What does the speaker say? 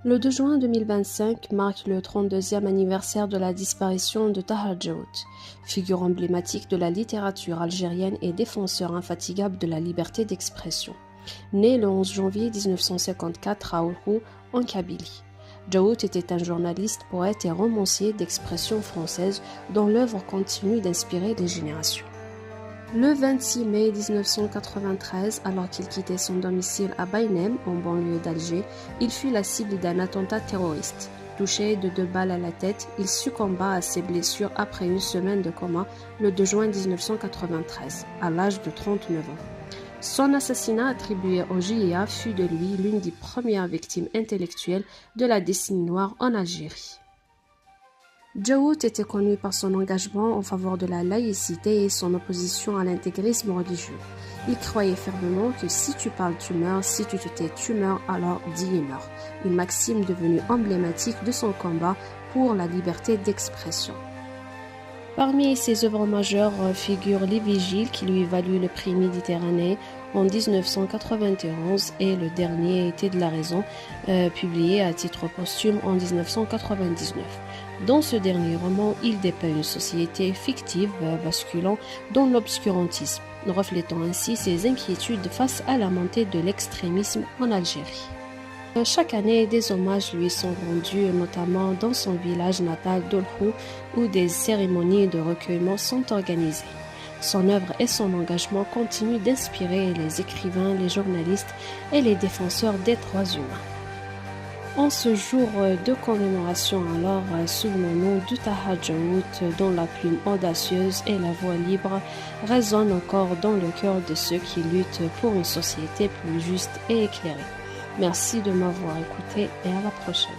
Le 2 juin 2025 marque le 32e anniversaire de la disparition de Taha Djaout, figure emblématique de la littérature algérienne et défenseur infatigable de la liberté d'expression. Né le 11 janvier 1954 à Oulhou, en Kabylie. Djaout était un journaliste, poète et romancier d'expression française dont l'œuvre continue d'inspirer des générations. Le 26 mai 1993, alors qu'il quittait son domicile à Baïnem, en banlieue d'Alger, il fut la cible d'un attentat terroriste. Touché de 2 balles à la tête, il succomba à ses blessures après une semaine de coma le 2 juin 1993, à l'âge de 39 ans. Son assassinat attribué au JIA fut de lui l'une des premières victimes intellectuelles de la décennie noire en Algérie. Djaout était connu par son engagement en faveur de la laïcité et son opposition à l'intégrisme religieux. Il croyait fermement que si tu parles, tu meurs, si tu te tais, tu meurs, alors dis et meurs. Une maxime devenue emblématique de son combat pour la liberté d'expression. Parmi ses œuvres majeures figurent Les Vigiles qui lui valut le prix Méditerranée en 1991 et Le Dernier été de la raison, publié à titre posthume en 1999. Dans ce dernier roman, il dépeint une société fictive basculant dans l'obscurantisme, reflétant ainsi ses inquiétudes face à la montée de l'extrémisme en Algérie. Chaque année, des hommages lui sont rendus, notamment dans son village natal d'Oulhou, où des cérémonies de recueillement sont organisées. Son œuvre et son engagement continuent d'inspirer les écrivains, les journalistes et les défenseurs des droits humains. En ce jour de commémoration, alors, souvenons-nous de Taha Djaout, dont la plume audacieuse et la voix libre résonnent encore dans le cœur de ceux qui luttent pour une société plus juste et éclairée. Merci de m'avoir écouté et à la prochaine.